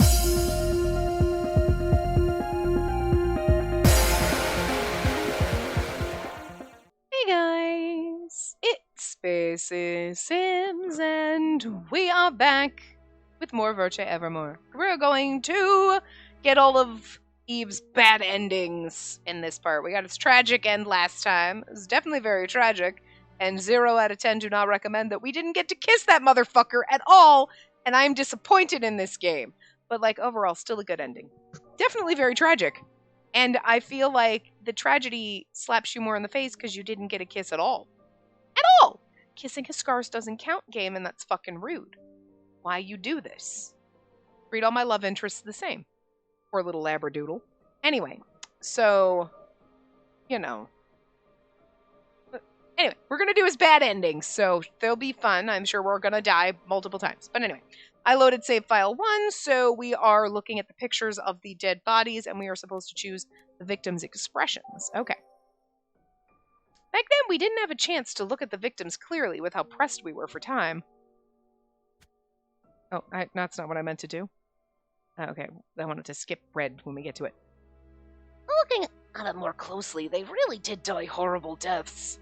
Hey guys, it's Spaces Sims, and we are back with more Virche Evermore. We're going to get all of Eve's bad endings in this part. We got its tragic end last time. It was definitely very tragic, and 0 out of 10 do not recommend that we didn't get to kiss that motherfucker at all, and I'm disappointed in this game. But, like, overall, still a good ending. Definitely very tragic. And I feel like the tragedy slaps you more in the face because you didn't get a kiss at all. At all! Kissing his scars doesn't count, game, and that's fucking rude. Why you do this? Treat all my love interests the same. Poor little labradoodle. Anyway, so, you know. Anyway, we're gonna do his bad endings, so they'll be fun. I'm sure we're gonna die multiple times. But anyway, I loaded save file 1, so we are looking at the pictures of the dead bodies, and we are supposed to choose the victims' expressions. Okay. Back then, we didn't have a chance to look at the victims clearly with how pressed we were for time. Oh, that's not what I meant to do. Okay, I wanted to skip red when we get to it. Looking at it more closely, they really did die horrible deaths.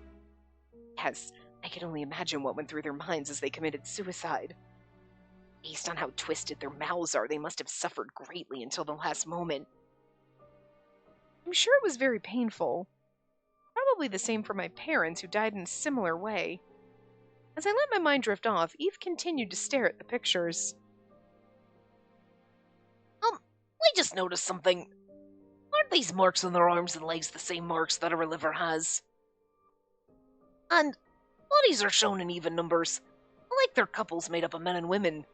Yes, I can only imagine what went through their minds as they committed suicide. Based on how twisted their mouths are, they must have suffered greatly until the last moment. I'm sure it was very painful. Probably the same for my parents, who died in a similar way. As I let my mind drift off, Eve continued to stare at the pictures. I just noticed something. Aren't these marks on their arms and legs the same marks that our liver has? And bodies are shown in even numbers, like they're couples made up of men and women.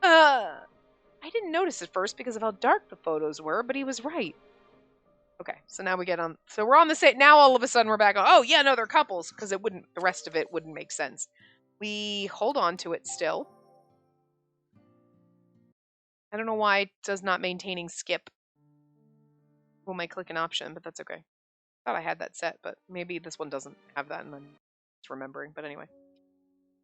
I didn't notice at first because of how dark the photos were, but he was right. Okay, so now we get on. So we're on the same. Now all of a sudden we're back on. Oh yeah, no, they're couples because it wouldn't. The rest of it wouldn't make sense. We hold on to it still. I don't know why it does not maintaining skip. When I click an option, but that's okay. Thought I had that set, but maybe this one doesn't have that, and I'm just remembering. But anyway.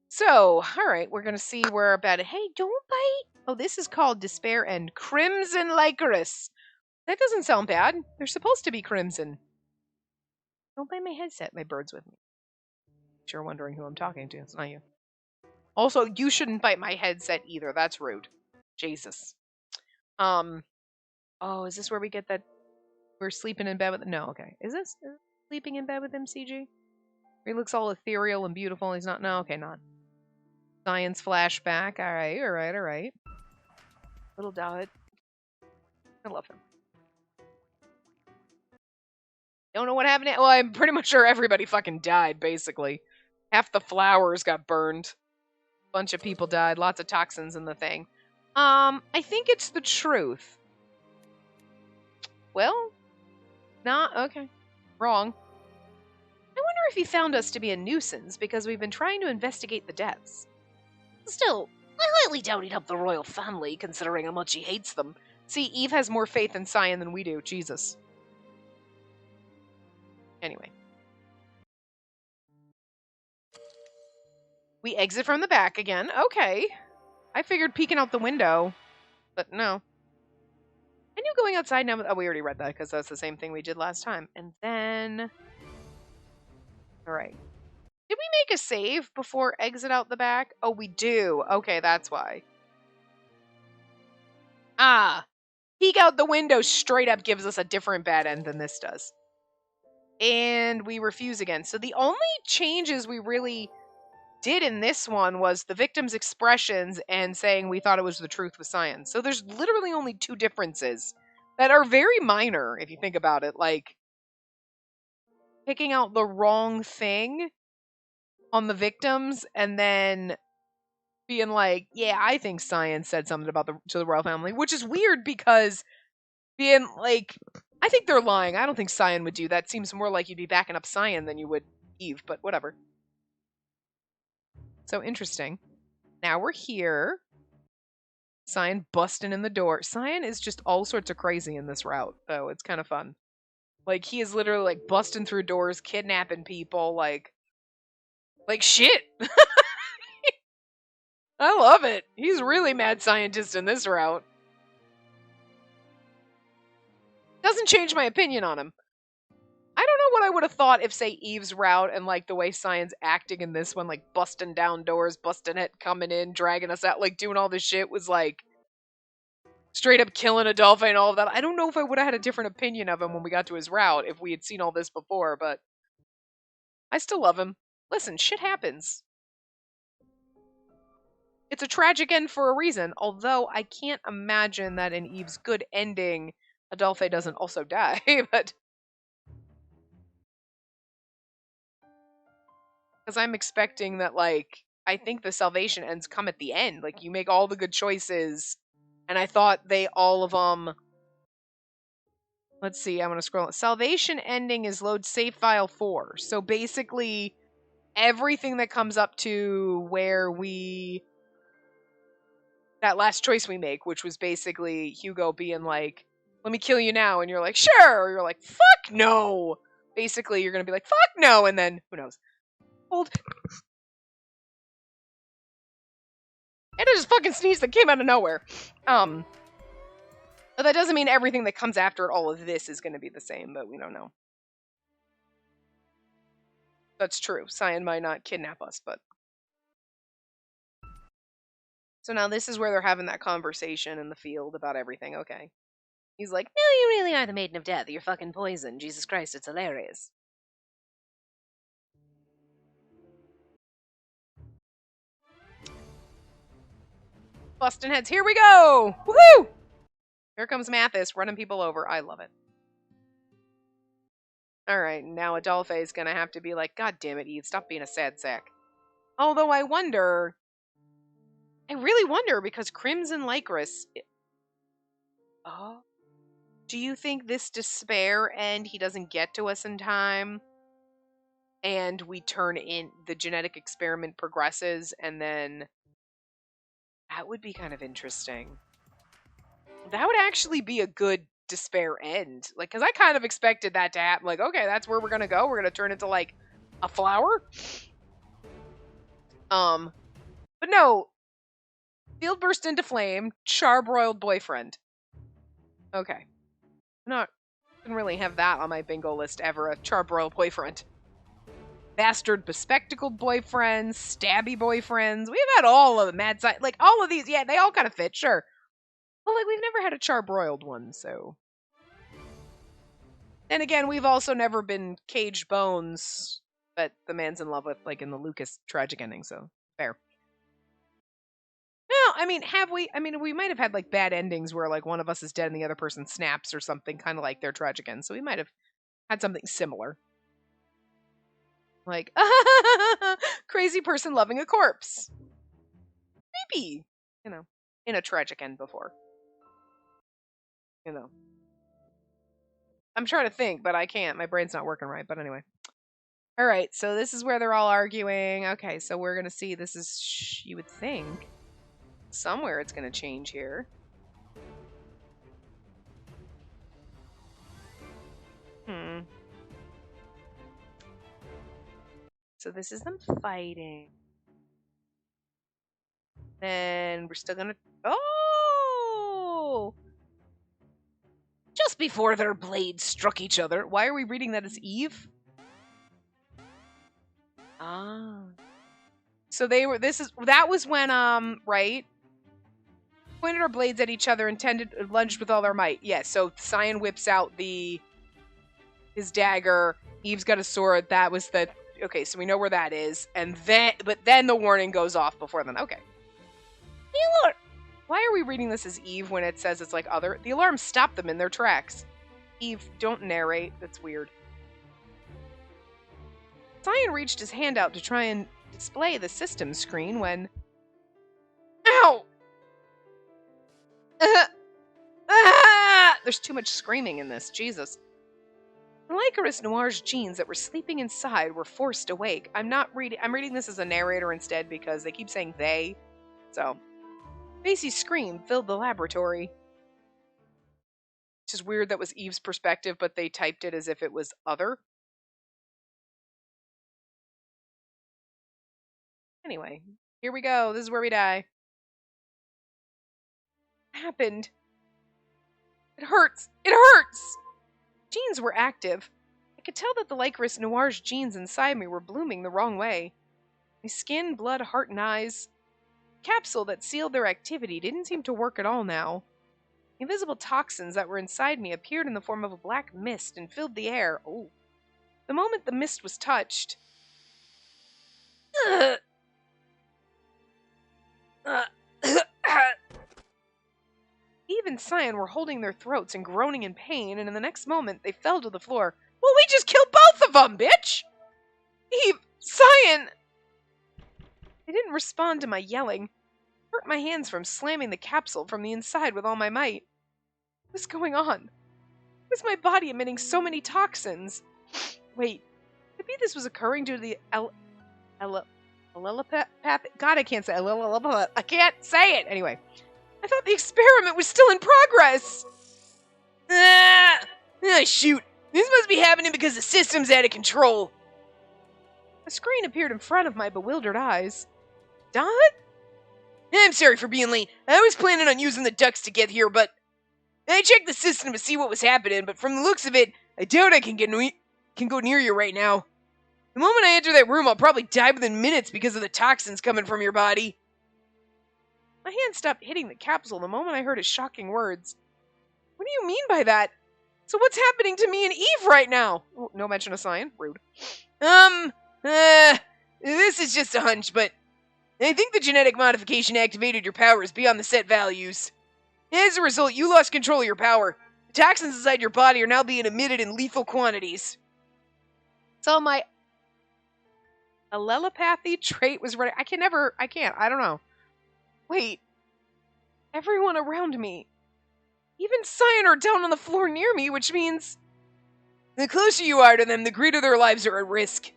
So, all right, we're gonna see where about it. Hey, don't bite. Oh, this is called Despair and Crimson Lycoris. That doesn't sound bad. They're supposed to be crimson. Don't bite my headset. My bird's with me. If you're wondering who I'm talking to, it's not you. Also, you shouldn't bite my headset either. That's rude. Jesus. Oh, is this where we get that? We're sleeping in bed with. No, okay. Is this sleeping in bed with MCG? He looks all ethereal and beautiful. And he's not. No, okay, not. Science flashback. All right, all right, all right. Little dot. I love him. Don't know what happened. Well, I'm pretty much sure everybody fucking died, basically. Half the flowers got burned. Bunch of people died. Lots of toxins in the thing. I think it's the truth. Well, not okay. Wrong. I wonder if he found us to be a nuisance because we've been trying to investigate the deaths. Still, I highly doubt he'd help the royal family, considering how much he hates them. See, Eve has more faith in Cyan than we do. Jesus. Anyway. We exit from the back again. Okay. I figured peeking out the window, but no. I knew going outside now. Oh, we already read that because that's the same thing we did last time. And then... Alright. Did we make a save before exit out the back? Oh, we do. Okay, that's why. Ah. Peek out the window straight up gives us a different bad end than this does. And we refuse again. So the only changes we really did in this one was the victim's expressions and saying we thought it was the truth with science. So there's literally only 2 differences that are very minor if you think about it. Like picking out the wrong thing on the victims and then being like, yeah, I think science said something about to the royal family, which is weird because being like, I think they're lying. I don't think Cyan would do that. Seems more like you'd be backing up Cyan than you would Eve, but whatever. So interesting. Now we're here. Cyan busting in the door. Cyan is just all sorts of crazy in this route, though. It's kind of fun. Like, he is literally, like, busting through doors, kidnapping people, like shit. I love it. He's really mad scientist in this route. Doesn't change my opinion on him. I don't know what I would have thought if, say, Eve's route and, like, the way Cyan's acting in this one, like, busting down doors, busting it, coming in, dragging us out, like, doing all this shit was, like, straight up killing Adolphe and all of that. I don't know if I would have had a different opinion of him when we got to his route if we had seen all this before, but I still love him. Listen, shit happens. It's a tragic end for a reason, although I can't imagine that in Eve's good ending, Adolphe doesn't also die, but... Because I'm expecting that, like, I think the salvation ends come at the end. Like, you make all the good choices, and I thought they, all of them... Let's see, I'm going to scroll. Salvation ending is load save file 4. So basically, everything that comes up to where we... That last choice we make, which was basically Hugo being like, let me kill you now, and you're like, sure! Or you're like, fuck no! Basically, you're going to be like, fuck no! And then, who knows? Hold. And I just fucking sneezed that came out of nowhere. But that doesn't mean everything that comes after all of this is going to be the same, but we don't know. That's true. Cyan might not kidnap us, but... So now this is where they're having that conversation in the field about everything. Okay. He's like, no, you really are the Maiden of Death. You're fucking poison. Jesus Christ, it's hilarious. Busting heads. Here we go! Woohoo! Here comes Mathis running people over. I love it. Alright, now Adolphe is gonna have to be like, God damn it, Eve, stop being a sad sack. Although I really wonder, because Crimson Lycris... Oh. Do you think this despair end, he doesn't get to us in time, and we turn in, the genetic experiment progresses, and then... That would be kind of interesting. That would actually be a good despair end. Like, because I kind of expected that to happen. Like, okay, that's where we're gonna go. We're gonna turn into, like, a flower? But no. Field burst into flame, charbroiled boyfriend. Okay. Didn't really have that on my bingo list ever, a charbroiled boyfriend. Bastard bespectacled boyfriends, stabby boyfriends. We've had all of the mad side, like, all of these, yeah, they all kind of fit, sure. Well, like, we've never had a charbroiled one, so... And again, we've also never been caged bones that the man's in love with, like in the Lucas tragic ending, so fair. No, I mean, have we? I mean, we might have had, like, bad endings where, like, one of us is dead and the other person snaps or something, kind of like their tragic end, so we might have had something similar. Like, crazy person loving a corpse. Maybe, in a tragic end before. I'm trying to think, but I can't. My brain's not working right, but anyway. All right, so this is where they're all arguing. Okay, so we're going to see, this is, you would think, somewhere it's going to change here. So this is them fighting. Then we're still going to... Oh! Just before their blades struck each other. Why are we reading that as Eve? Ah. So they were, that was when, right? Pointed our blades at each other, lunged with all their might. Yes, so Cyan whips out his dagger. Eve's got a sword. That was the, okay, so we know where that is. But then the warning goes off before then. Okay. The alarm. Why are we reading this as Eve when it says it's like other? The alarm stopped them in their tracks. Eve, don't narrate. That's weird. Cyan reached his hand out to try and display the system screen when... Ow! There's too much screaming in this. Jesus. Lycoris Noir's genes that were sleeping inside were forced awake. I'm reading this as a narrator instead because they keep saying they. So, Macy's scream filled the laboratory. Which is weird that was Eve's perspective, but they typed it as if it was other. Anyway, here we go. This is where we die. What happened? It hurts. It hurts! genes were active. I could tell that the Lycris Noir's genes inside me were blooming the wrong way. My skin, blood, heart, and eyes. The capsule that sealed their activity didn't seem to work at all now. The invisible toxins that were inside me appeared in the form of a black mist and filled the air. Oh. The moment the mist was touched, Uh, uh, Eve and Cyan were holding their throats and groaning in pain, and in the next moment they fell to the floor. Well, we just killed both of them, bitch! Eve! Cyan! They didn't respond to my yelling. I hurt my hands from slamming the capsule from the inside with all my might. What was going on? Why was my body emitting so many toxins? Wait, maybe this was occurring due to the allelopathic. God, I can't say I can't say it. Anyway, I thought the experiment was still in progress. Shoot. This must be happening because the system's out of control. A screen appeared in front of my bewildered eyes. Dot? I'm sorry for being late. I was planning on using the ducts to get here, but I checked the system to see what was happening, but from the looks of it, I doubt I can go near you right now. The moment I enter that room, I'll probably die within minutes because of the toxins coming from your body. My hand stopped hitting the capsule the moment I heard his shocking words. What do you mean by that? So what's happening to me and Eve right now? Oh, no mention of Cyan. Rude. This is just a hunch, but I think the genetic modification activated your powers beyond the set values. As a result, you lost control of your power. The toxins inside your body are now being emitted in lethal quantities. So my allelopathy trait was ready. I can't. I don't know. Wait. Everyone around me. Even Cyan are down on the floor near me, which means... The closer you are to them, the greater their lives are at risk.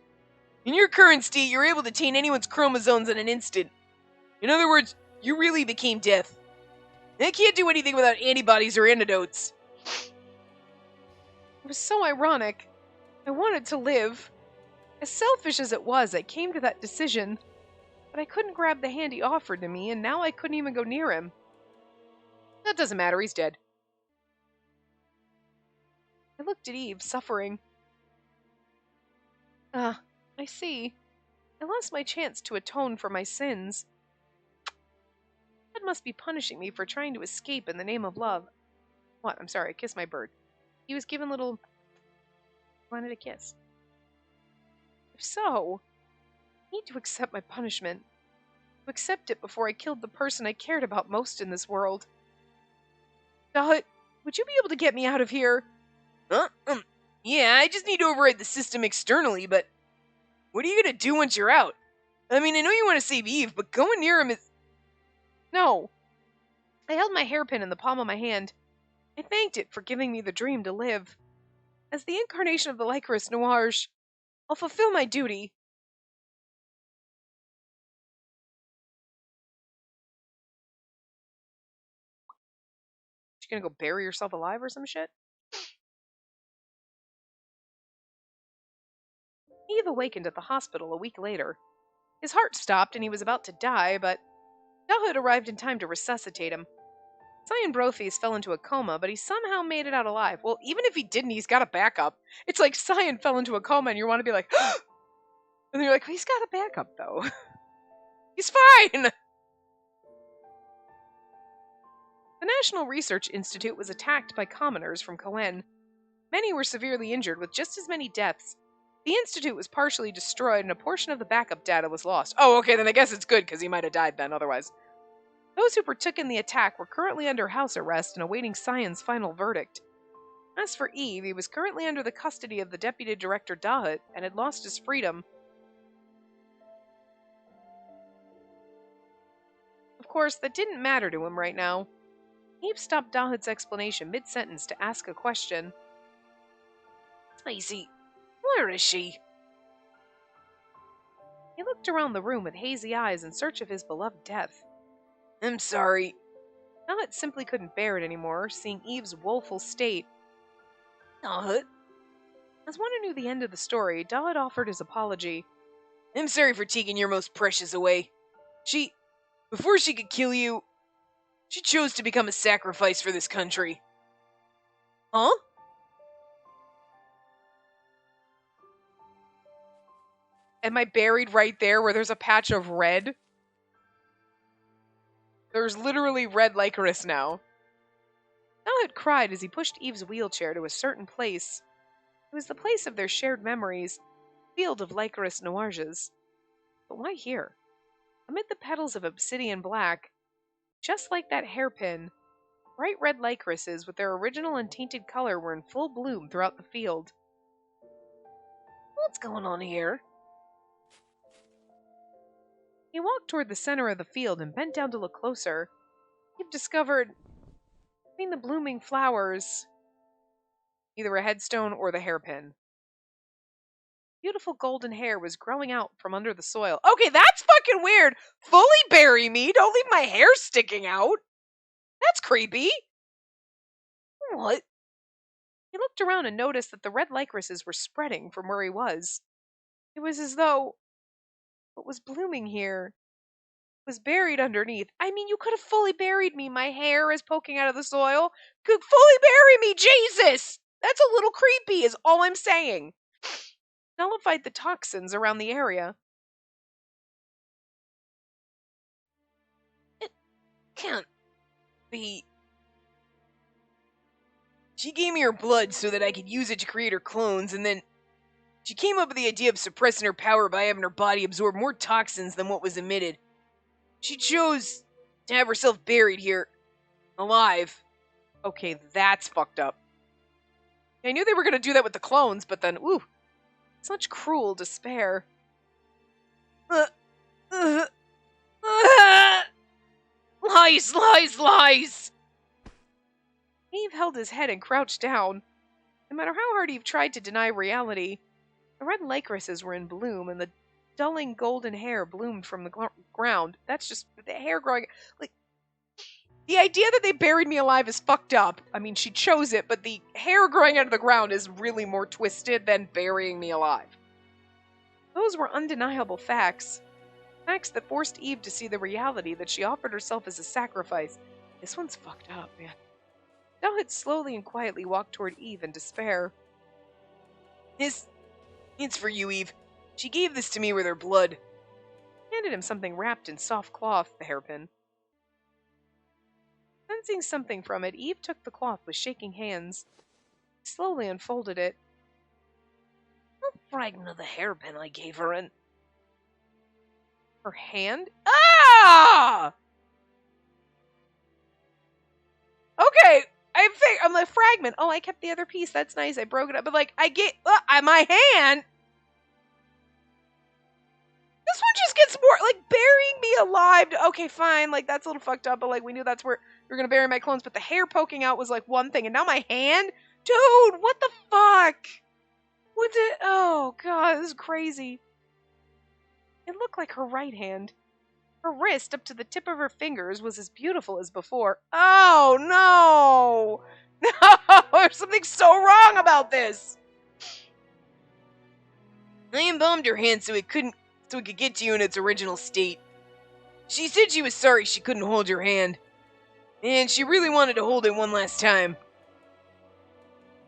In your current state, you're able to taint anyone's chromosomes in an instant. In other words, you really became death. They can't do anything without antibodies or antidotes. It was so ironic. I wanted to live. As selfish as it was, I came to that decision. But I couldn't grab the hand he offered to me, and now I couldn't even go near him. That doesn't matter, he's dead. I looked at Eve, suffering. I see. I lost my chance to atone for my sins. God must be punishing me for trying to escape in the name of love. What? I'm sorry, I kissed my bird. He was given little... wanted a kiss. If so, I need to accept my punishment. To accept it before I killed the person I cared about most in this world. Dot, would you be able to get me out of here? Yeah, I just need to override the system externally, but what are you gonna do once you're out? I mean, I know you want to save Eve, but going near him is... No. I held my hairpin in the palm of my hand. I thanked it for giving me the dream to live. As the incarnation of the Lycris Noirge, I'll fulfill my duty. You gonna go bury yourself alive or some shit? Eve awakened at the hospital a week later. His heart stopped and he was about to die, but Dalhood arrived in time to resuscitate him. Cyan Brothes fell into a coma, but he somehow made it out alive. Well, even if he didn't, he's got a backup. It's like Cyan fell into a coma and you want to be like, and then you're like, he's got a backup though. He's fine! The National Research Institute was attacked by commoners from Coen. Many were severely injured, with just as many deaths. The Institute was partially destroyed, and a portion of the backup data was lost. Oh, okay, then I guess it's good, because he might have died then, otherwise. Those who partook in the attack were currently under house arrest and awaiting Cyan's final verdict. As for Eve, he was currently under the custody of the Deputy Director Dahut, and had lost his freedom. Of course, that didn't matter to him right now. Eve stopped Dahut's explanation mid-sentence to ask a question. Stacy, where is she? He looked around the room with hazy eyes in search of his beloved death. I'm sorry. Dahut simply couldn't bear it anymore, seeing Eve's woeful state. Dahut? As one who knew the end of the story, Dahut offered his apology. I'm sorry for taking your most precious away. Before she could kill you, she chose to become a sacrifice for this country. Huh? Am I buried right there where there's a patch of red? There's literally red licorice now. Elliot cried as he pushed Eve's wheelchair to a certain place. It was the place of their shared memories, field of licorice noirs. But why here? Amid the petals of obsidian black, just like that hairpin, bright red licorices with their original untainted color were in full bloom throughout the field. What's going on here? He walked toward the center of the field and bent down to look closer. He discovered, between the blooming flowers, either a headstone or the hairpin. Beautiful golden hair was growing out from under the soil. Okay, that's fucking weird. Fully bury me. Don't leave my hair sticking out. That's creepy. What? He looked around and noticed that the red licorices were spreading from where he was. It was as though what was blooming here was buried underneath. I mean, you could have fully buried me. My hair is poking out of the soil. Could fully bury me, Jesus! That's a little creepy, is all I'm saying. Nullified the toxins around the area. It can't be. She gave me her blood so that I could use it to create her clones, and then she came up with the idea of suppressing her power by having her body absorb more toxins than what was emitted. She chose to have herself buried here, alive. Okay, that's fucked up. I knew they were going to do that with the clones, but then, ooh, such cruel despair. Lies, lies, lies! Eve held his head and crouched down. No matter how hard Eve tried to deny reality, the red licorices were in bloom, and the dulling golden hair bloomed from the ground. That's just the hair growing. Like, the idea that they buried me alive is fucked up. I mean, she chose it, but the hair growing out of the ground is really more twisted than burying me alive. Those were undeniable facts. Facts that forced Eve to see the reality that she offered herself as a sacrifice. This one's fucked up, man. Dalhit slowly and quietly walked toward Eve in despair. It's for you, Eve. She gave this to me with her blood. Handed him something wrapped in soft cloth, the hairpin. Sensing something from it, Eve took the cloth with shaking hands. Slowly unfolded it. A fragment of the hairpin I gave her in her hand? Ah! Okay, I'm a fragment. Oh, I kept the other piece. That's nice. I broke it up. But, like, I get... my hand... This one just gets more... Like, burying me alive... Okay, fine. Like, that's a little fucked up. But, like, we knew that's where we were going to bury my clones. But the hair poking out was, like, one thing. And now my hand? Dude, what the fuck? What did... Oh, God. This is crazy. It looked like her right hand. Her wrist, up to the tip of her fingers, was as beautiful as before. Oh, no! No! There's something so wrong about this! I embalmed her hand so it could get to you in its original state. She said she was sorry she couldn't hold your hand. And she really wanted to hold it one last time.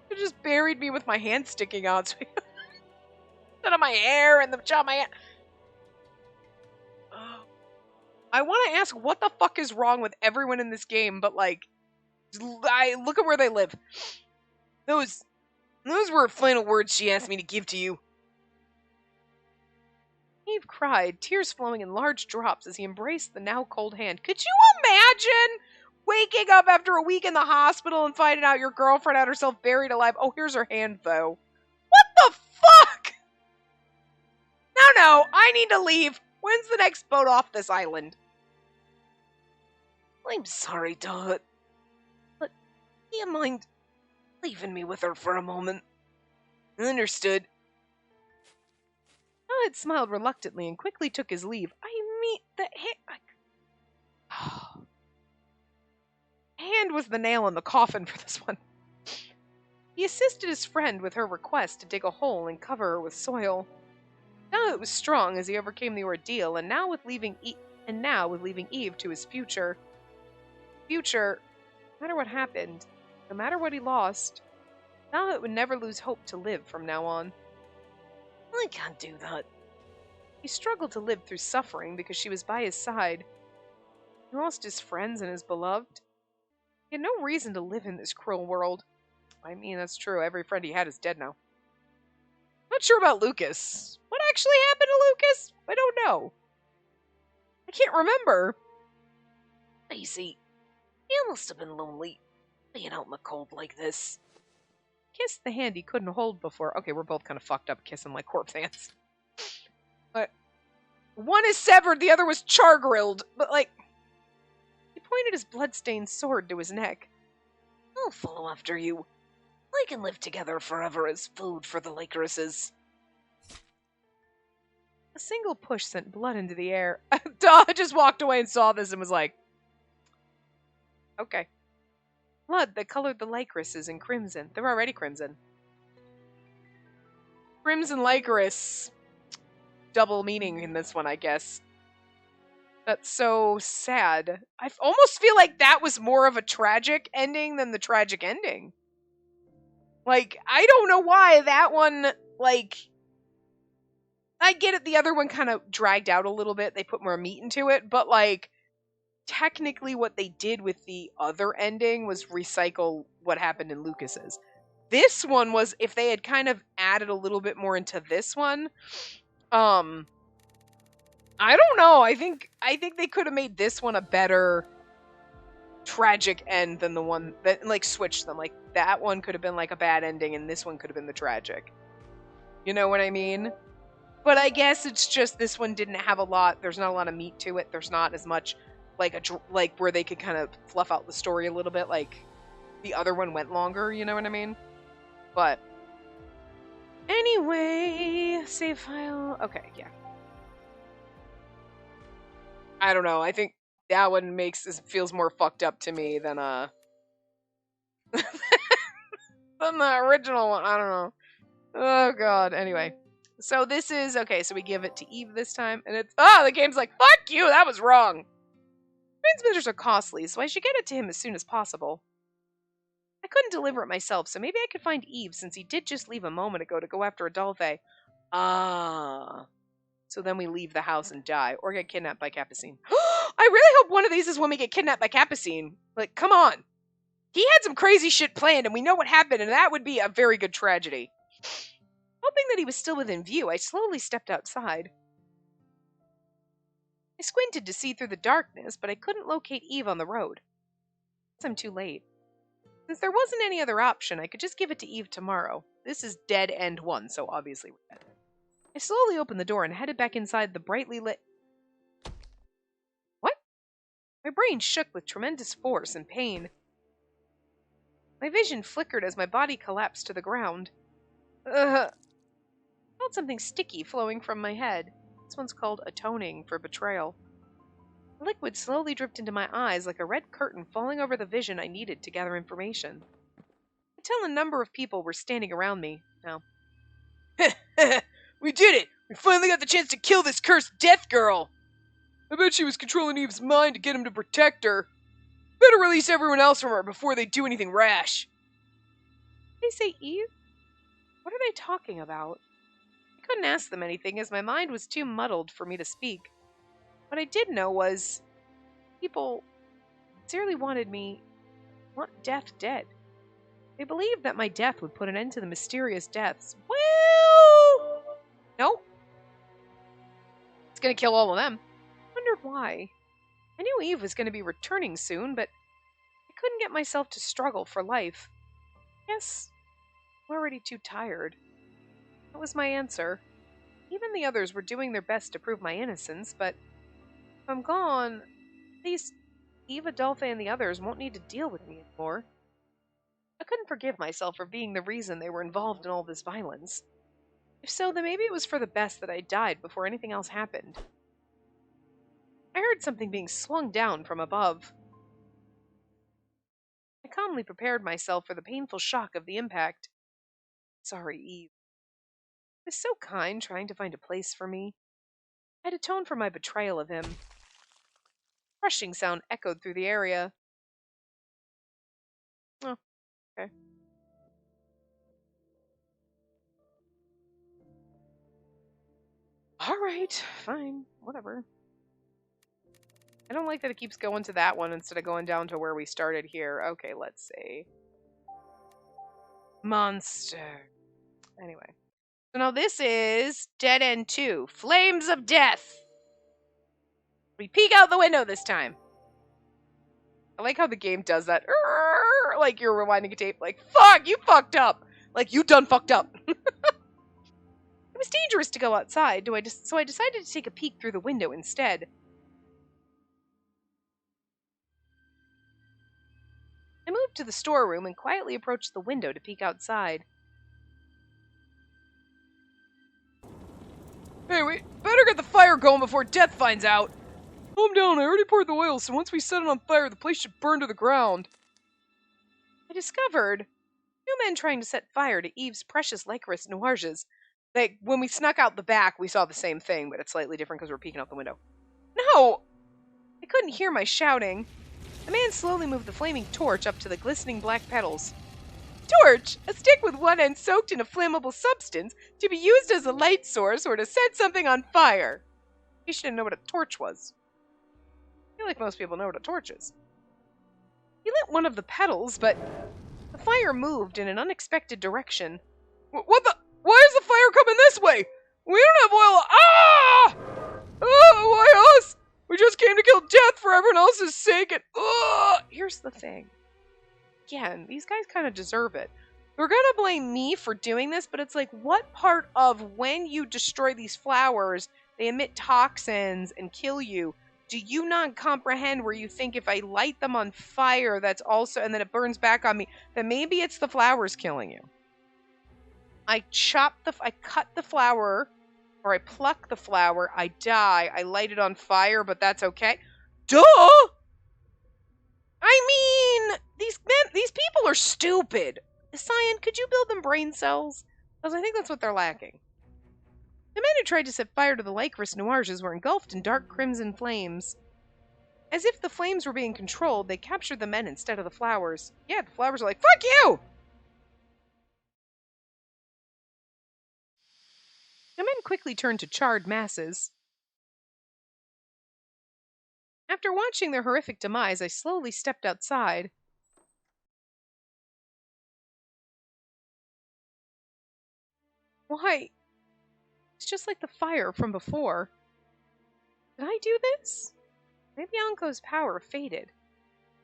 She just buried me with my hand sticking out. So instead of my hair and the top of my hand. I want to ask what the fuck is wrong with everyone in this game, but like, look at where they live. Those were final words she asked me to give to you. Eve cried, tears flowing in large drops as he embraced the now cold hand. Could you imagine waking up after a week in the hospital and finding out your girlfriend had herself buried alive? Oh, here's her hand, though. What the fuck? No, I need to leave. When's the next boat off this island? I'm sorry, Dot. But do you mind leaving me with her for a moment? Understood. Dot smiled reluctantly and quickly took his leave. I mean, the hand was the nail in the coffin for this one. He assisted his friend with her request to dig a hole and cover her with soil. Now it was strong as he overcame the ordeal, and now with leaving Eve to his future. Future, no matter what happened, no matter what he lost, now it would never lose hope to live from now on. I can't do that. He struggled to live through suffering because she was by his side. He lost his friends and his beloved. He had no reason to live in this cruel world. I mean, that's true. Every friend he had is dead now. Not sure about Lucas. What actually happened to Lucas? I don't know. I can't remember. Daisy, he must have been lonely, being out in the cold like this. Kissed the hand he couldn't hold before. Okay, we're both kind of fucked up kissing like corpse hands. But one is severed, the other was char-grilled. But, like, he pointed his blood-stained sword to his neck. I'll follow after you. I can live together forever as food for the Lycorises. A single push sent blood into the air. Duh, I just walked away and saw this and was like, okay. Blood that colored the Lycorises in crimson. They're already crimson. Crimson Lycoris. Double meaning in this one, I guess. That's so sad. I almost feel like that was more of a tragic ending than the tragic ending. Like, I don't know why that one, like, I get it, the other one kind of dragged out a little bit. They put more meat into it, but, like, technically what they did with the other ending was recycle what happened in Lucas's. This one was, if they had kind of added a little bit more into this one, I don't know. I think they could have made this one a better tragic end than the one that, like, switched them. Like, that one could have been like a bad ending and this one could have been the tragic. You know what I mean? But I guess it's just this one didn't have a lot. There's not a lot of meat to it. There's not as much like where they could kind of fluff out the story a little bit. Like the other one went longer. You know what I mean? But anyway, save file. Okay, yeah. I don't know. I think that one feels more fucked up to me than than the original one. I don't know. Oh god. Anyway. So this is okay, so we give it to Eve this time, and it's the game's like, fuck you, that was wrong. Transmitters are costly, so I should get it to him as soon as possible. I couldn't deliver it myself, so maybe I could find Eve, since he did just leave a moment ago to go after Adolphe. So then we leave the house and die, or get kidnapped by Capucine. I really hope one of these is when we get kidnapped by Capucine. Like, come on. He had some crazy shit planned, and we know what happened, and that would be a very good tragedy. Hoping that he was still within view, I slowly stepped outside. I squinted to see through the darkness, but I couldn't locate Eve on the road. I guess I'm too late. Since there wasn't any other option, I could just give it to Eve tomorrow. This is dead end 1, so obviously we're dead. I slowly opened the door and headed back inside the brightly lit... What? My brain shook with tremendous force and pain. My vision flickered as my body collapsed to the ground. I felt something sticky flowing from my head. This one's called atoning for betrayal. The liquid slowly dripped into my eyes like a red curtain falling over the vision I needed to gather information. Until a number of people were standing around me now. We did it! We finally got the chance to kill this cursed death girl! I bet she was controlling Eve's mind to get him to protect her. Better release everyone else from her before they do anything rash. Did they say Eve? What are they talking about? I couldn't ask them anything as my mind was too muddled for me to speak. What I did know was people sincerely want death dead. They believed that my death would put an end to the mysterious deaths. Well, no. It's gonna kill all of them. I wondered why. I knew Eve was gonna be returning soon, but I couldn't get myself to struggle for life. Yes, I'm already too tired. That was my answer. Even the others were doing their best to prove my innocence, but if I'm gone, at least Eve, Adolphe, and the others won't need to deal with me anymore. I couldn't forgive myself for being the reason they were involved in all this violence. If so, then maybe it was for the best that I died before anything else happened. I heard something being swung down from above. I calmly prepared myself for the painful shock of the impact. Sorry, Eve. He was so kind, trying to find a place for me. I had atoned for my betrayal of him. A crushing sound echoed through the area. Oh, okay. Alright, fine. Whatever. I don't like that it keeps going to that one instead of going down to where we started here. Okay, let's see. Monster. Anyway. So now this is Dead End 2. Flames of Death. We peek out the window this time. I like how the game does that. Like you're rewinding a tape. Like, fuck, you fucked up. Like, you done fucked up. It was dangerous to go outside, so I decided to take a peek through the window instead. I moved to the storeroom and quietly approached the window to peek outside. Hey, we better get the fire going before Death finds out. Calm down, I already poured the oil, so once we set it on fire, the place should burn to the ground. I discovered two men trying to set fire to Eve's precious licorice noirs. Like, when we snuck out the back, we saw the same thing, but it's slightly different because we're peeking out the window. No! I couldn't hear my shouting. The man slowly moved the flaming torch up to the glistening black petals. Torch! A stick with one end soaked in a flammable substance to be used as a light source or to set something on fire. You should know what a torch was. I feel like most people know what a torch is. He lit one of the petals, but the fire moved in an unexpected direction. What the? Why is the fire coming this way? We don't have oil. Ah! Oh, why us? We just came to kill Death for everyone else's sake and Here's the thing. Again, these guys kind of deserve it. They're gonna blame me for doing this, but it's like, what part of when you destroy these flowers, they emit toxins and kill you, do you not comprehend where you think if I light them on fire, that's also, and then it burns back on me, that maybe it's the flowers killing you? I cut the flower, or I pluck the flower, I die, I light it on fire, but that's okay. Duh! I mean, these people are stupid. Cyan, could you build them brain cells? Because I think that's what they're lacking. The men who tried to set fire to the licorice noirs were engulfed in dark crimson flames. As if the flames were being controlled, they captured the men instead of the flowers. Yeah, the flowers are like, fuck you! The men quickly turned to charred masses. After watching their horrific demise, I slowly stepped outside. Why? It's just like the fire from before. Did I do this? Maybe Anko's power faded.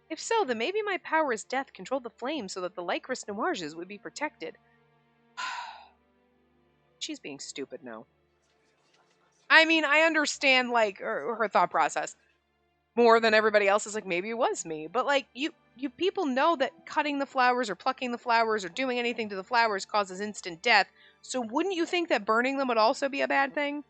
If so, then maybe my power as death controlled the flames so that the licorice noirs would be protected. She's being stupid now. I mean, I understand, like, her thought process more than everybody else is like, maybe it was me. But, like, you people know that cutting the flowers or plucking the flowers or doing anything to the flowers causes instant death. So wouldn't you think that burning them would also be a bad thing?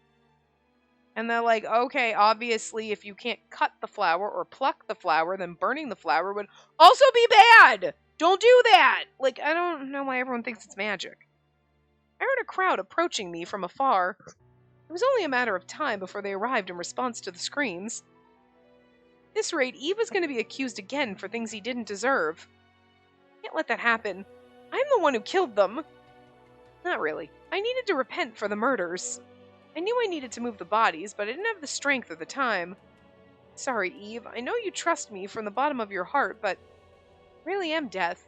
And they're like, okay, obviously, if you can't cut the flower or pluck the flower, then burning the flower would also be bad. Don't do that. Like, I don't know why everyone thinks it's magic. I heard a crowd approaching me from afar. It was only a matter of time before they arrived in response to the screams. At this rate, Eve was going to be accused again for things he didn't deserve. I can't let that happen. I'm the one who killed them. Not really. I needed to repent for the murders. I knew I needed to move the bodies, but I didn't have the strength or the time. Sorry, Eve. I know you trust me from the bottom of your heart, but I really am Death.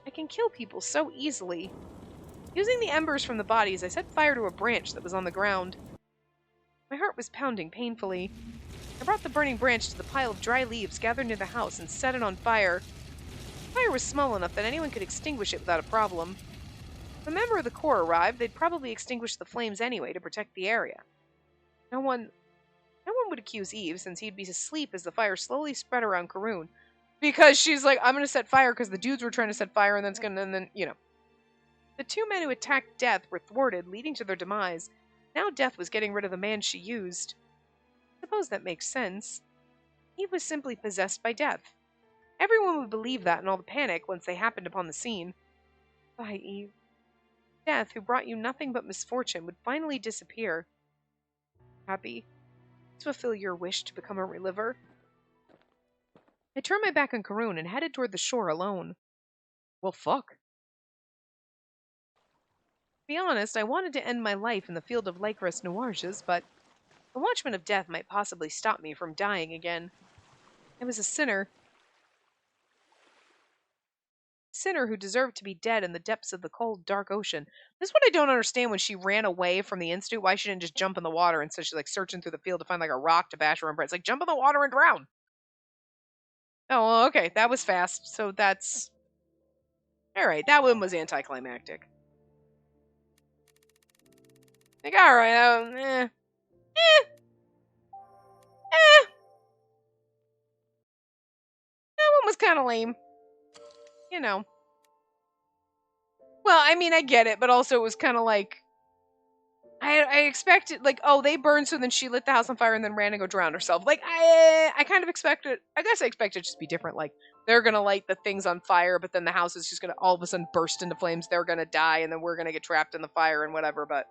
I can kill people so easily. Using the embers from the bodies, I set fire to a branch that was on the ground. My heart was pounding painfully. I brought the burning branch to the pile of dry leaves gathered near the house and set it on fire. The fire was small enough that anyone could extinguish it without a problem. If a member of the Corps arrived, they'd probably extinguish the flames anyway to protect the area. No one would accuse Eve, since he'd be asleep as the fire slowly spread around Karun. Because she's like, I'm gonna set fire because the dudes were trying to set fire, and then, you know. The two men who attacked Death were thwarted, leading to their demise. Now Death was getting rid of the man she used. I suppose that makes sense. Eve was simply possessed by Death. Everyone would believe that in all the panic once they happened upon the scene. Bye, Eve. Death, who brought you nothing but misfortune, would finally disappear. Happy to fulfill your wish to become a reliver. I turned my back on Karun and headed toward the shore alone. Well, fuck. To be honest, I wanted to end my life in the field of licorice noirs, but The Watchman of Death might possibly stop me from dying again. I was a sinner. Sinner who deserved to be dead in the depths of the cold, dark ocean. This is what I don't understand when she ran away from the institute. Why she didn't just jump in the water instead she's like searching through the field to find like a rock to bash her in. It's like jump in the water and drown. Oh, well, okay, that was fast. So that's all right. That one was anticlimactic. Like, all right, that one was kind of lame. You know. Well, I mean, I get it, but also it was kind of like I expected, like, oh, they burned, so then she lit the house on fire and then ran to go drown herself. Like, I kind of expected, I guess I expected it to just be different. Like, they're gonna light the things on fire, but then the house is just gonna all of a sudden burst into flames. They're gonna die, and then we're gonna get trapped in the fire and whatever. But,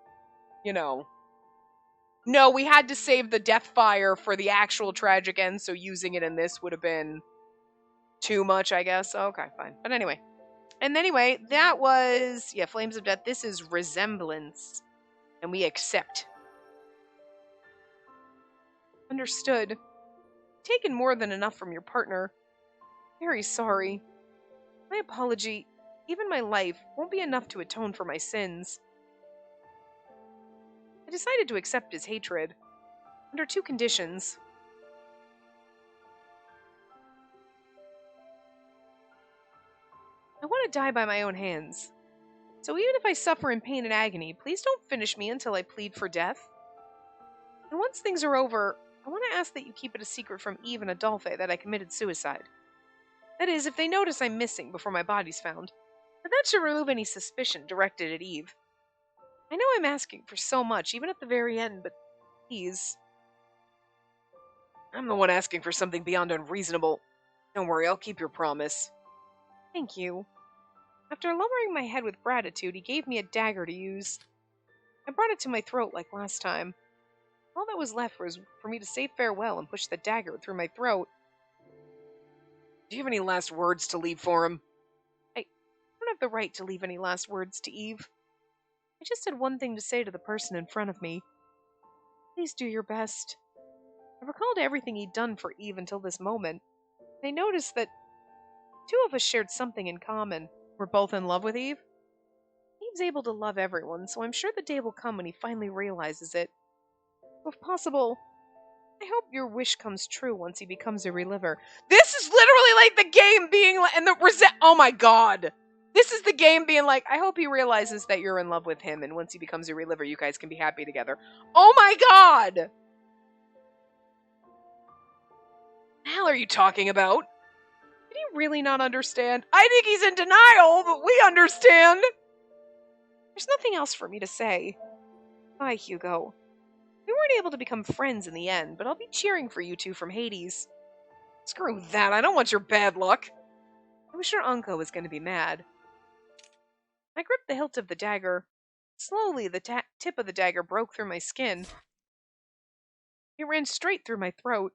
you know, no, we had to save the death fire for the actual tragic end, so using it in this would have been too much, I guess. Okay, fine. But anyway. And anyway, that was, yeah, Flames of Death. This is Resemblance. And we accept. Understood. Taken more than enough from your partner. Very sorry. My apology, even my life, won't be enough to atone for my sins. I decided to accept his hatred. Under two conditions. I want to die by my own hands. So even if I suffer in pain and agony, please don't finish me until I plead for death. And once things are over, I want to ask that you keep it a secret from Eve and Adolphe that I committed suicide. That is, if they notice I'm missing before my body's found. But that should remove any suspicion directed at Eve. I know I'm asking for so much, even at the very end, but please. I'm the one asking for something beyond unreasonable. Don't worry, I'll keep your promise. Thank you. After lowering my head with gratitude, he gave me a dagger to use. I brought it to my throat like last time. All that was left was for me to say farewell and push the dagger through my throat. Do you have any last words to leave for him? I don't have the right to leave any last words to Eve. I just had one thing to say to the person in front of me. Please do your best. I recalled everything he'd done for Eve until this moment. And I noticed that two of us shared something in common. We're both in love with Eve. Eve's able to love everyone, so I'm sure the day will come when he finally realizes it. If possible, I hope your wish comes true once he becomes a reliver. This is literally like the game being like, and oh my god. This is the game being like, I hope he realizes that you're in love with him, and once he becomes a reliver, you guys can be happy together. Oh my god! What the hell are you talking about? Did he really not understand? I think he's in denial, but we understand. There's nothing else for me to say. Bye, Hugo. We weren't able to become friends in the end, but I'll be cheering for you two from Hades. Screw that, I don't want your bad luck. I'm sure Unko is going to be mad. I gripped the hilt of the dagger. Slowly, the tip of the dagger broke through my skin. It ran straight through my throat.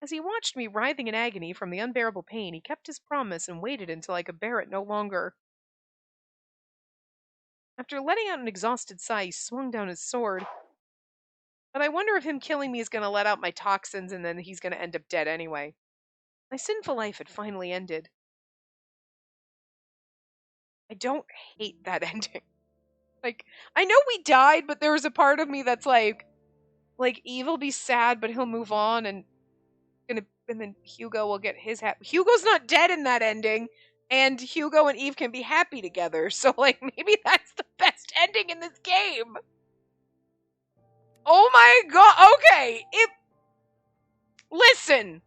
As he watched me writhing in agony from the unbearable pain, he kept his promise and waited until I could bear it no longer. After letting out an exhausted sigh, he swung down his sword. But I wonder if him killing me is going to let out my toxins and then he's going to end up dead anyway. My sinful life had finally ended. I don't hate that ending. Like, I know we died, but there was a part of me that's like Eve will be sad, but he'll move on, and then Hugo will get his Hugo's not dead in that ending, and Hugo and Eve can be happy together. So, like, maybe that's the best ending in this game. Oh my god! Okay, listen.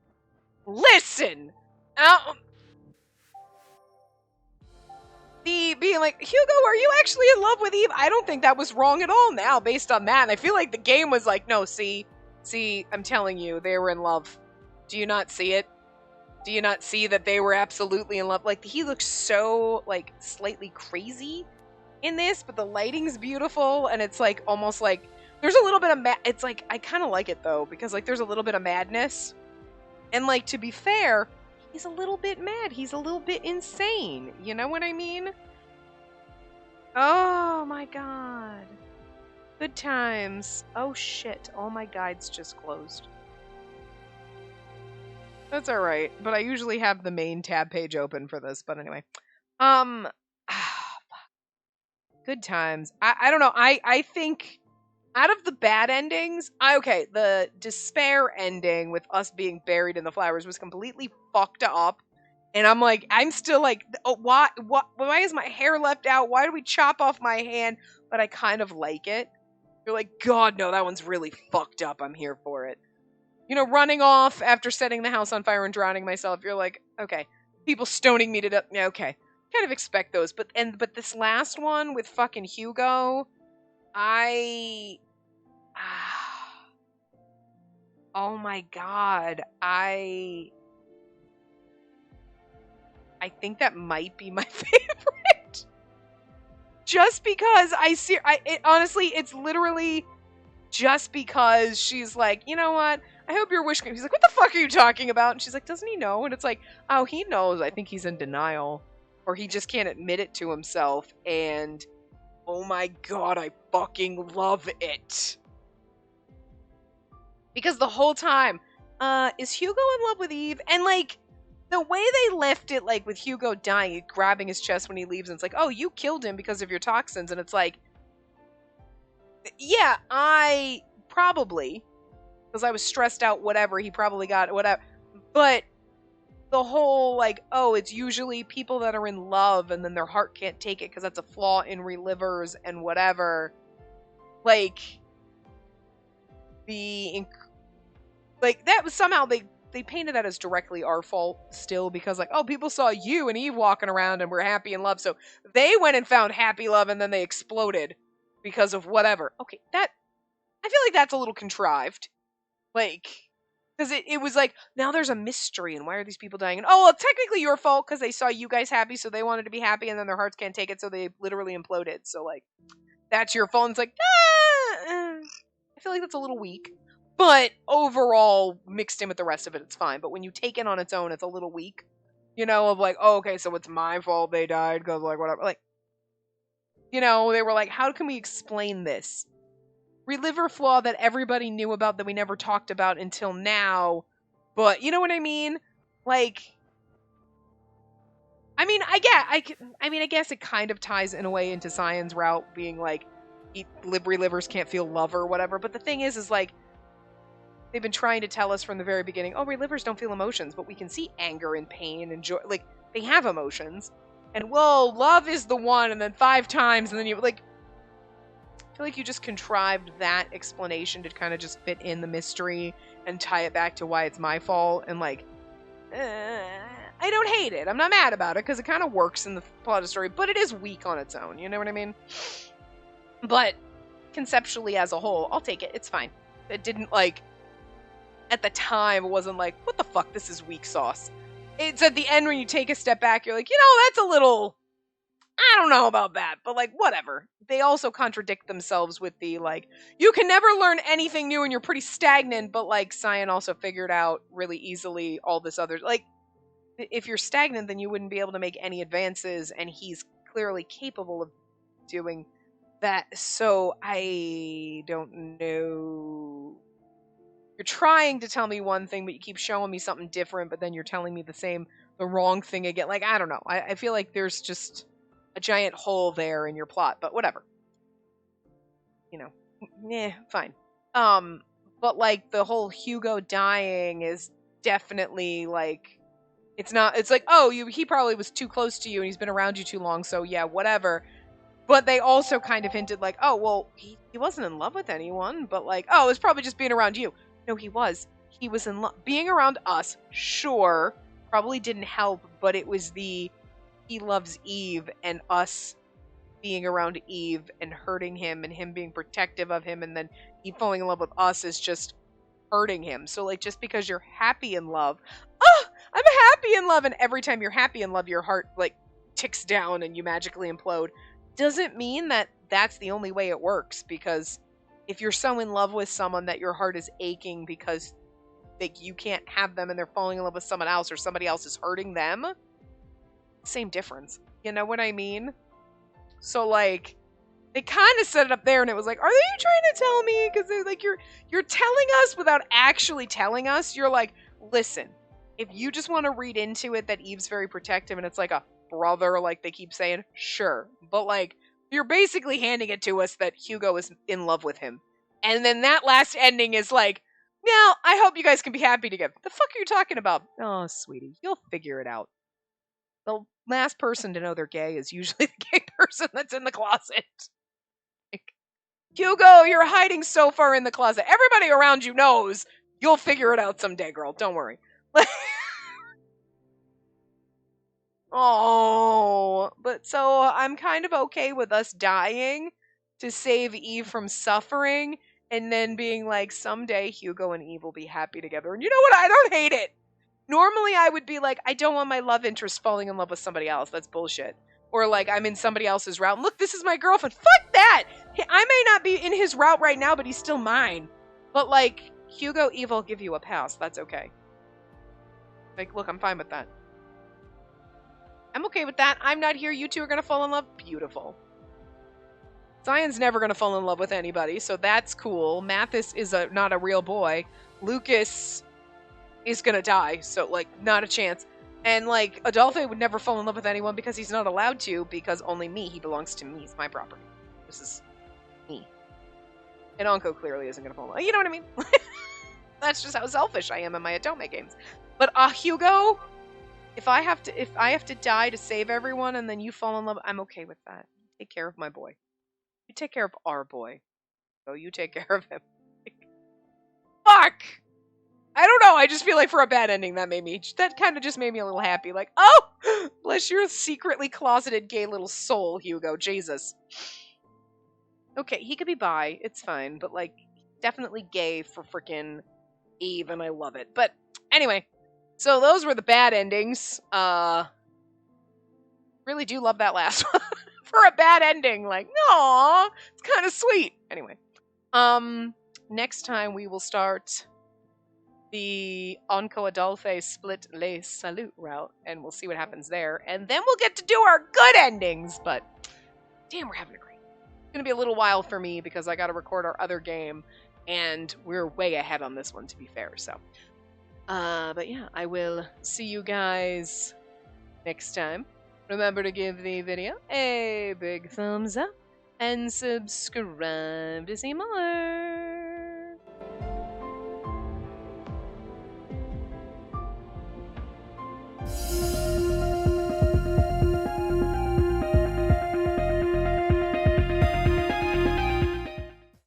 The being like, Hugo, are you actually in love with Eve? I don't think that was wrong at all now, based on that. And I feel like the game was like, no, see, I'm telling you, they were in love. Do you not see it? Do you not see that they were absolutely in love? Like, he looks so, like, slightly crazy in this, but the lighting's beautiful, and it's, like, almost like, there's a little bit of it's, like, I kind of like it, though, because, like, there's a little bit of madness. And, like, to be fair, he's a little bit mad. He's a little bit insane. You know what I mean? Oh, my God. Good times. Oh shit, all my guides just closed. That's alright, but I usually have the main tab page open for this, but anyway. Good times. I don't know. I think out of the bad endings, the despair ending with us being buried in the flowers was completely fucked up. And I'm like, I'm still like, oh, why is my hair left out? Why do we chop off my hand? But I kind of like it. You're like, God, no, that one's really fucked up. I'm here for it. You know, running off after setting the house on fire and drowning myself. You're like, okay. People stoning me to death. Yeah, okay. Kind of expect those. But this last one with fucking Hugo, oh my God. I think that might be my favorite. Just because honestly, it's literally just because she's like, you know what? I hope your wish. He's like, what the fuck are you talking about? And she's like, doesn't he know? And it's like, oh, he knows. I think he's in denial. Or he just can't admit it to himself. And oh my God, I fucking love it. Because the whole time, is Hugo in love with Eve? And like, the way they left it, like with Hugo dying, grabbing his chest when he leaves, and it's like, oh, you killed him because of your toxins. And it's like, yeah, I probably, because I was stressed out, whatever, he probably got whatever. But the whole, like, oh, it's usually people that are in love and then their heart can't take it because that's a flaw in relivers and whatever. Like, that was somehow they painted that as directly our fault still because, like, oh, people saw you and Eve walking around and were happy in love. So they went and found happy love and then they exploded because of whatever. Okay, I feel like that's a little contrived. Like, because it was like, now there's a mystery, and why are these people dying? And, oh, well, technically your fault, because they saw you guys happy, so they wanted to be happy, and then their hearts can't take it, so they literally imploded. So, like, that's your fault. And it's like, I feel like that's a little weak. But overall, mixed in with the rest of it, it's fine. But when you take it on its own, it's a little weak. You know, of like, oh, okay, so it's my fault they died, because, like, whatever. Like, you know, they were like, how can we explain this? Reliver flaw that everybody knew about that we never talked about until now, but you know what I mean? Like, I mean, I guess it kind of ties in a way into Cyan's route being like, relivers can't feel love or whatever. But the thing is like, they've been trying to tell us from the very beginning, oh, relivers don't feel emotions, but we can see anger and pain and joy. Like, they have emotions, and whoa, love is the one, and then 5 times, and then you like. I feel like you just contrived that explanation to kind of just fit in the mystery and tie it back to why it's my fault. And like, I don't hate it. I'm not mad about it because it kind of works in the plot of the story, but it is weak on its own. You know what I mean? But conceptually as a whole, I'll take it. It's fine. It didn't like, at the time, it wasn't like, what the fuck, this is weak sauce. It's at the end when you take a step back, you're like, you know, that's a little, I don't know about that, but like, whatever. They also contradict themselves with the, like, you can never learn anything new and you're pretty stagnant, but like, Cyan also figured out really easily all this other, like, if you're stagnant, then you wouldn't be able to make any advances, and he's clearly capable of doing that, so I don't know. You're trying to tell me one thing, but you keep showing me something different, but then you're telling me the wrong thing again. Like, I don't know. I feel like there's just a giant hole there in your plot, but whatever. You know, fine. But like the whole Hugo dying is definitely like, it's like, oh, he probably was too close to you and he's been around you too long, so yeah, whatever. But they also kind of hinted like, oh, well, he wasn't in love with anyone, but like, oh, it was probably just being around you. No, he was. He was in love. Being around us, sure, probably didn't help, but it was he loves Eve, and us being around Eve and hurting him and him being protective of him and then he falling in love with us is just hurting him. So like, just because you're happy in love, oh, I'm happy in love, and every time you're happy in love your heart like ticks down and you magically implode, doesn't mean that that's the only way it works. Because if you're so in love with someone that your heart is aching because like you can't have them and they're falling in love with someone else or somebody else is hurting them, same difference. You know what I mean? So like, they kind of set it up there, and it was like, are you trying to tell me? Because they're like, you're telling us without actually telling us. You're like, listen, if you just want to read into it that Eve's very protective and it's like a brother, like they keep saying, sure. But like, you're basically handing it to us that Hugo is in love with him. And then that last ending is like, now, I hope you guys can be happy together. The fuck are you talking about? Oh, sweetie, you'll figure it out. The last person to know they're gay is usually the gay person that's in the closet. Like, Hugo, you're hiding so far in the closet. Everybody around you knows. You'll figure it out someday, girl. Don't worry. Oh, but so I'm kind of okay with us dying to save Eve from suffering and then being like, someday Hugo and Eve will be happy together. And you know what? I don't hate it. Normally I would be like, I don't want my love interest falling in love with somebody else. That's bullshit. Or like, I'm in somebody else's route. Look, this is my girlfriend. Fuck that! I may not be in his route right now, but he's still mine. But like, Hugo, Eve, I'll give you a pass. That's okay. Like, look, I'm fine with that. I'm okay with that. I'm not here. You two are going to fall in love. Beautiful. Zion's never going to fall in love with anybody, so that's cool. Mathis is not a real boy. Lucas is going to die, so, like, not a chance. And, like, Adolphe would never fall in love with anyone because he's not allowed to, because only me. He belongs to me. It's my property. This is me. And Anko clearly isn't going to fall in love. You know what I mean? That's just how selfish I am in my Atome games. But, Hugo... If I have to die to save everyone and then you fall in love, I'm okay with that. Take care of my boy. You take care of our boy. So you take care of him. Fuck! I don't know, I just feel like for a bad ending that kind of just made me a little happy. Like, oh! Bless your secretly closeted gay little soul, Hugo. Jesus. Okay, he could be bi. It's fine. But, like, definitely gay for frickin' Eve, and I love it. But, anyway. So those were the bad endings. Really do love that last one for a bad ending. Like, no, it's kind of sweet. Anyway, next time we will start the Onco Adolphe Split Les Salute route, and we'll see what happens there. And then we'll get to do our good endings. But damn, we're having a great. It's gonna be a little while for me because I got to record our other game, and we're way ahead on this one, to be fair. So. But yeah, I will see you guys next time. Remember to give the video a big thumbs up and subscribe to see more.